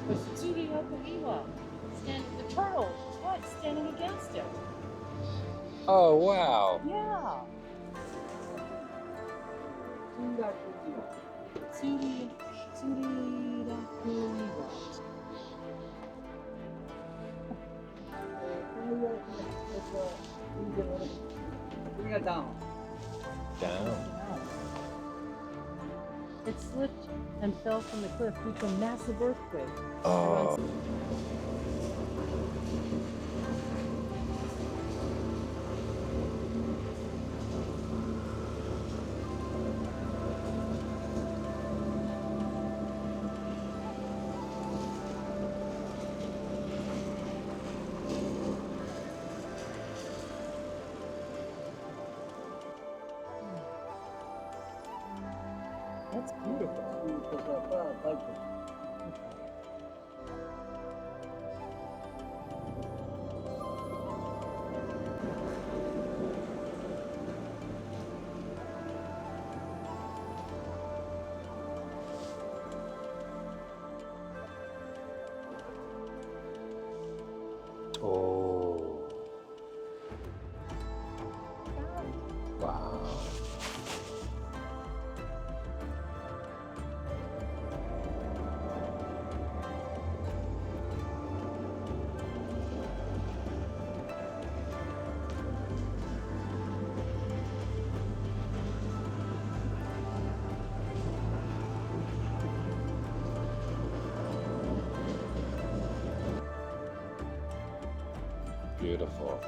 The turtle, what? Standing against it. Oh, wow. Yeah. Down. It slipped and fell from the cliff due to a massive earthquake. Oh. It's beautiful. Oh. Wow. Beautiful.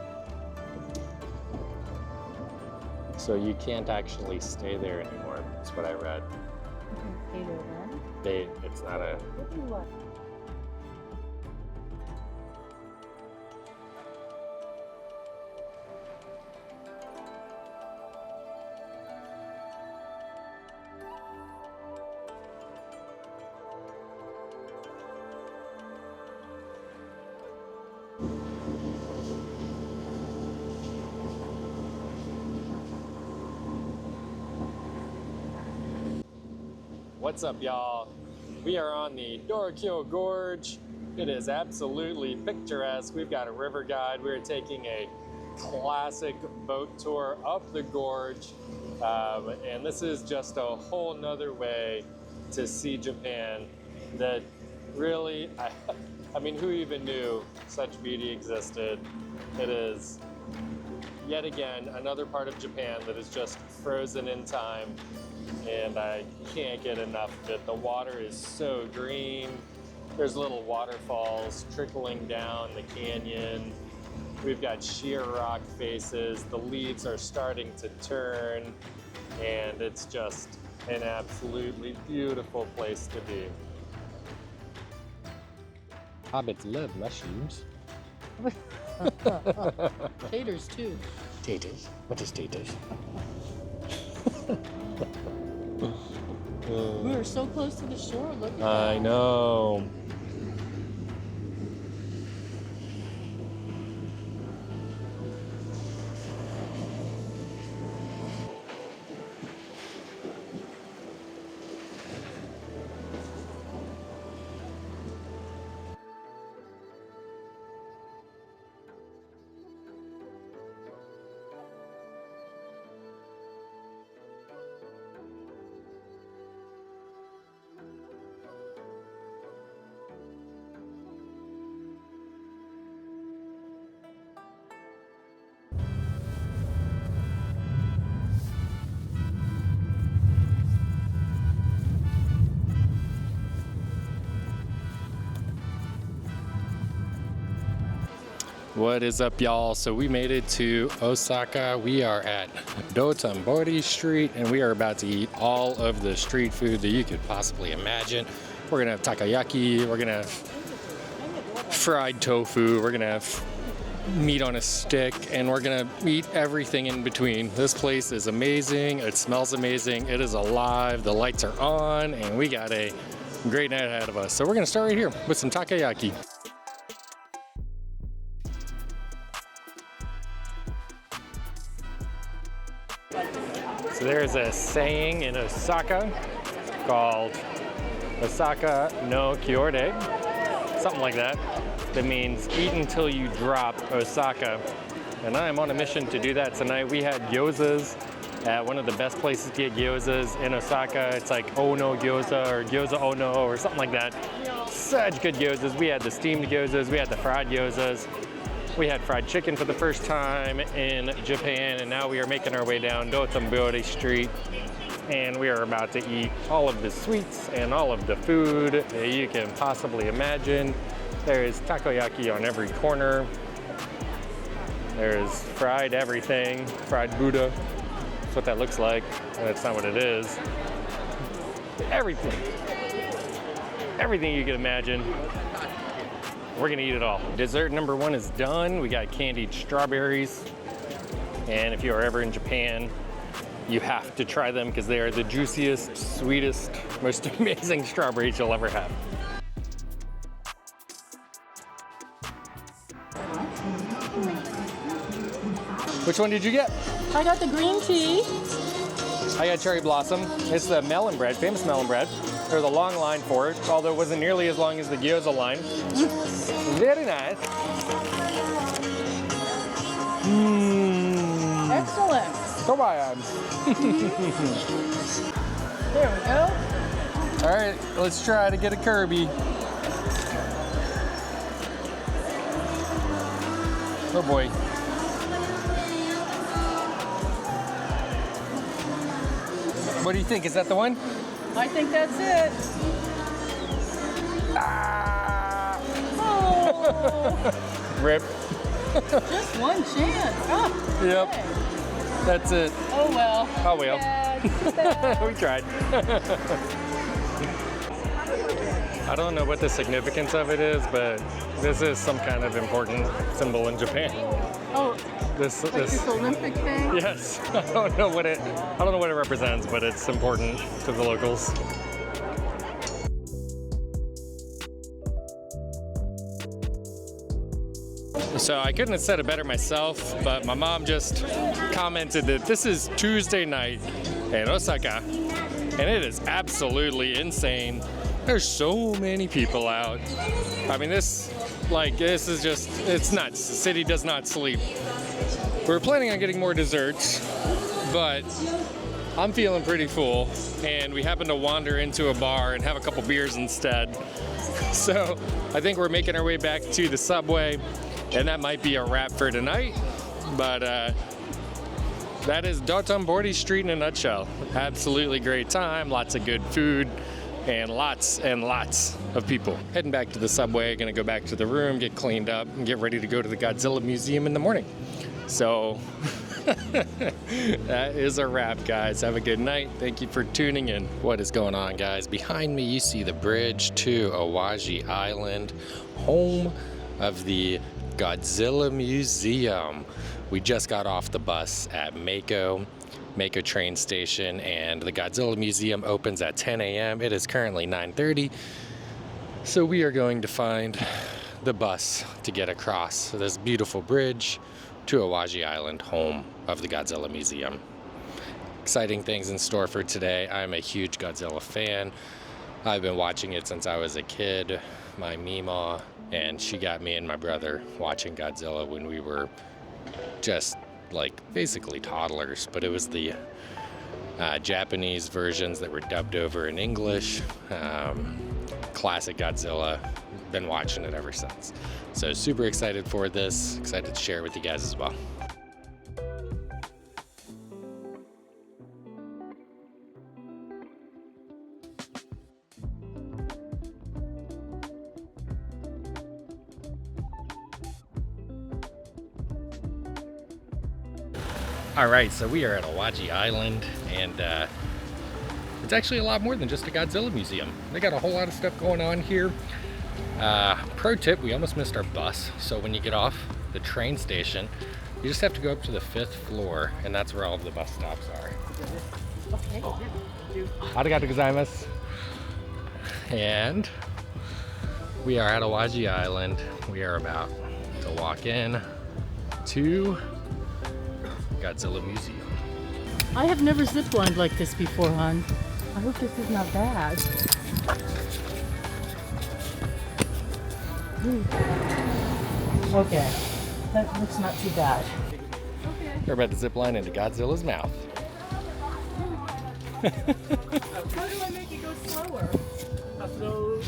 So you can't actually stay there anymore. That's what I read. It's not a. What's up, y'all? We are on the Dorokyo Gorge. It is absolutely picturesque. We've got a river guide. We're taking a classic boat tour up the gorge. And this is just a whole nother way to see Japan that really, I mean, who even knew such beauty existed? It is yet again another part of Japan that is just frozen in time. And I can't get enough of it. The water is so green. There's little waterfalls trickling down the canyon. We've got sheer rock faces. The leaves are starting to turn, and it's just an absolutely beautiful place to be. Hobbits love mushrooms. Taters too. Taters? What is taters? We were so close to the shore. Look at that. I know. What is up, y'all? So we made it to Osaka. We are at Dotonbori Street, and we are about to eat all of the street food that you could possibly imagine. We're gonna have takoyaki, we're gonna have fried tofu, we're gonna have meat on a stick, and we're gonna eat everything in between. This place is amazing, it smells amazing, it is alive, the lights are on, and we got a great night ahead of us. So we're gonna start right here with some takoyaki. So there's a saying in Osaka called Osaka no Kyoto, something like that, that means eat until you drop Osaka. And I am on a mission to do that tonight. We had gyozas at one of the best places to get gyozas in Osaka. It's like Ono Gyoza or Gyoza Ono or something like that. Such good gyozas. We had the steamed gyozas, we had the fried gyozas. We had fried chicken for the first time in Japan, and now we are making our way down Dotonbori Street, and we are about to eat all of the sweets and all of the food that you can possibly imagine. There is takoyaki on every corner. There's fried everything, fried Buddha. That's what that looks like, and that's not what it is. Everything. Everything you can imagine. We're gonna eat it all. Dessert number one is done. We got candied strawberries. And if you are ever in Japan, You have to try them because they are the juiciest, sweetest, most amazing strawberries you'll ever have. Which one did you get? I got the green tea. I got cherry blossom. It's the melon bread, famous melon bread. There's a long line for it, although it wasn't nearly as long as the gyoza line. Very nice. Excellent. Come on. There we go. All right, let's try to get a Kirby. Oh boy. What do you think? Is that the one? I think that's it. Ah! Oh, Rip. just one chance. Oh, Yep. okay. That's it. Oh well. Oh well. Bad. We tried. I don't know what the significance of it is, but this is some kind of important symbol in Japan. Oh, This like this Olympic thing? Yes. I don't know what it represents, but it's important to the locals. So I couldn't have said it better myself, but my mom just commented that this is Tuesday night in Osaka, and it is absolutely insane. There's so many people out. I mean, this is just, it's nuts. The city does not sleep. We were planning on getting more desserts, but I'm feeling pretty full, and we happened to wander into a bar and have a couple beers instead. So I think we're making our way back to the subway, and that might be a wrap for tonight, but that is Dotonbori Street in a nutshell. Absolutely great time, lots of good food, and lots of people. Heading back to the subway, gonna go back to the room, get cleaned up, and get ready to go to the Godzilla Museum in the morning. So that is a wrap, guys. Have a good night. Thank you for tuning in. What is going on, guys? Behind me, you see the bridge to Awaji Island, home of the Godzilla Museum. We just got off the bus at Mako train station, and the Godzilla Museum opens at 10 a.m. It is currently 9:30, so we are going to find the bus to get across this beautiful bridge to Awaji Island, home of the Godzilla Museum. Exciting things in store for today. I'm a huge Godzilla fan. I've been watching it since I was a kid. My Mima, and she got me and my brother watching Godzilla when we were just basically toddlers, but it was the Japanese versions that were dubbed over in English. Classic Godzilla. Been watching it ever since. So super excited for this, excited to share with you guys as well. All right, so we are at Awaji Island, and it's actually a lot more than just a Godzilla museum. They got a whole lot of stuff going on here. Pro tip, we almost missed our bus. So when you get off the train station, you just have to go up to the 5th floor, and that's where all of the bus stops are. Okay. Arigatou gozaimasu. And we are at Awaji Island. We are about to walk in to Godzilla Museum. I have never ziplined like this before, hon. I hope this is not bad. Okay, that looks not too bad. We're about to zip line into Godzilla's mouth. How do I make it go slower? Slow.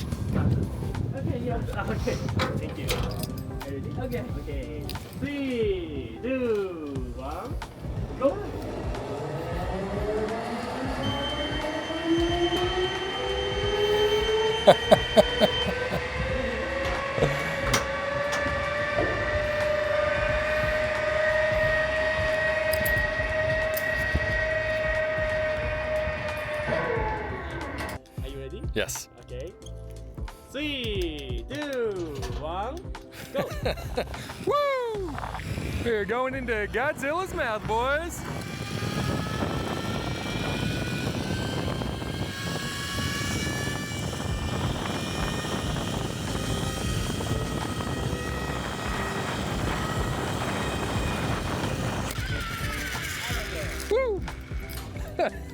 Okay, yeah. Okay. Thank you. Ready? Okay. Okay. 3, 2, 1, go. Are you ready? Yes. Okay. 3, 2, 1, go. Woo! We're going into Godzilla's mouth, boys.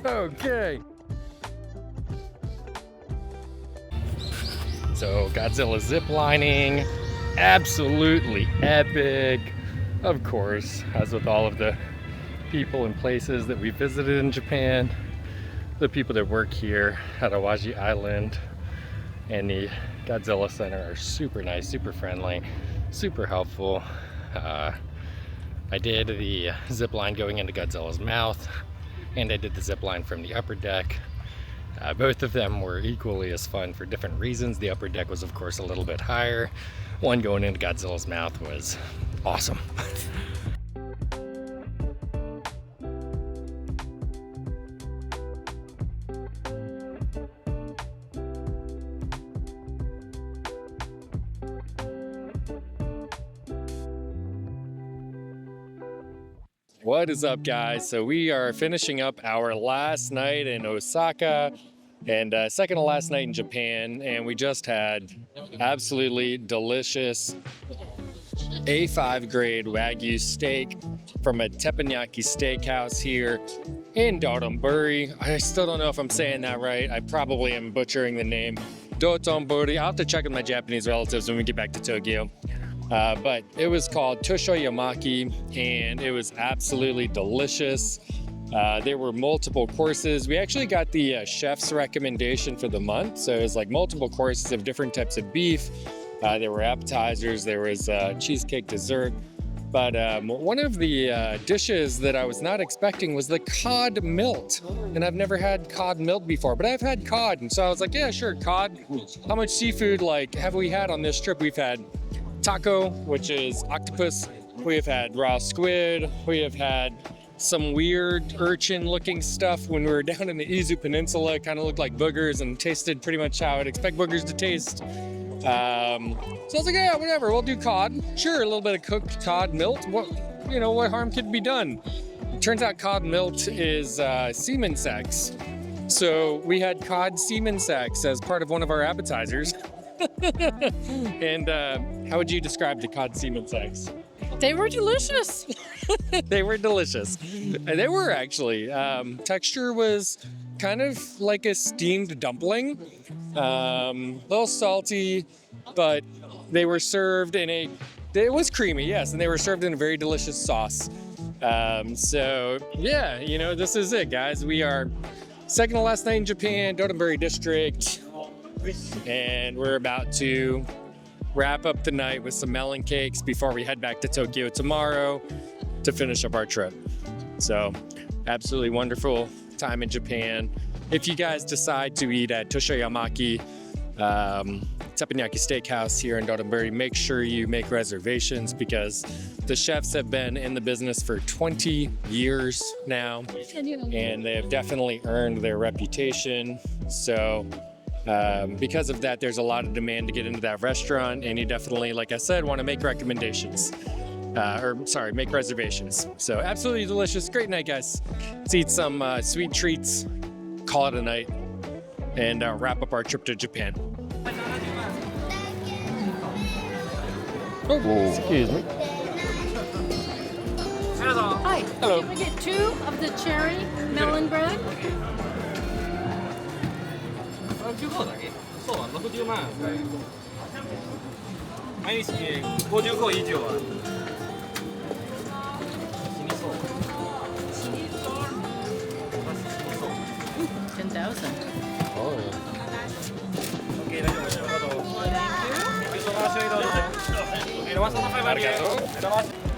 Okay. So Godzilla zip lining, absolutely epic. Of course, as with all of the people and places that we visited in Japan, the people that work here at Awaji Island and the Godzilla Center are super nice, super friendly, super helpful. I did the zip line going into Godzilla's mouth, and I did the zip line from the upper deck. Both of them were equally as fun for different reasons. The upper deck was, of course, a little bit higher. One going into Godzilla's mouth was awesome. What is up, guys? So we are finishing up our last night in Osaka and second to last night in Japan, and we just had absolutely delicious A5 grade Wagyu steak from a teppanyaki steakhouse here in Dotonbori. I still don't know if I'm saying that right. I probably am butchering the name. Dotonbori. I'll have to check with my Japanese relatives when we get back to Tokyo. But it was called Toshoyamaki, and it was absolutely delicious. There were multiple courses. We actually got the chef's recommendation for the month, so it was like multiple courses of different types of beef. There were appetizers, there was cheesecake dessert. But one of the dishes that I was not expecting was the cod milt. And I've never had cod milt before, but I've had cod. And so I was like, yeah, sure, cod. How much seafood have we had on this trip? We've had taco, which is octopus. We have had raw squid. We have had some weird urchin-looking stuff when we were down in the Izu Peninsula. It kind of looked like boogers and tasted pretty much how I'd expect boogers to taste. So I was like, yeah, whatever, we'll do cod. Sure, a little bit of cooked cod milt. What harm could be done? Turns out cod milt is semen sex. So we had cod semen sex as part of one of our appetizers. And how would you describe the cod semen sex? They were delicious. They were delicious. And they were actually. Texture was kind of like a steamed dumpling. A little salty, but they were served it was creamy, yes, and they were served in a very delicious sauce. So yeah, this is it, guys. We are second to last night in Japan, Dotonbori district. And we're about to wrap up the night with some melon cakes before we head back to Tokyo tomorrow to finish up our trip. So absolutely wonderful time in Japan. If you guys decide to eat at Toshoyamaki Teppanyaki Steakhouse here in Dotonbori, make sure you make reservations because the chefs have been in the business for 20 years now, and they have definitely earned their reputation. So because of that, there's a lot of demand to get into that restaurant, and you definitely, like I said, want to make recommendations. Make reservations. So absolutely delicious. Great night, guys. Let's eat some sweet treats, call it a night, and wrap up our trip to Japan. Oh, excuse me. Hi. Hello. Can we get 2 of the cherry melon bread? 15だけそう60万毎日50個以上は死にそう死にそう 10,000. Oh. OK 大丈夫ですよありがとう Thank you so much. ありがとうございます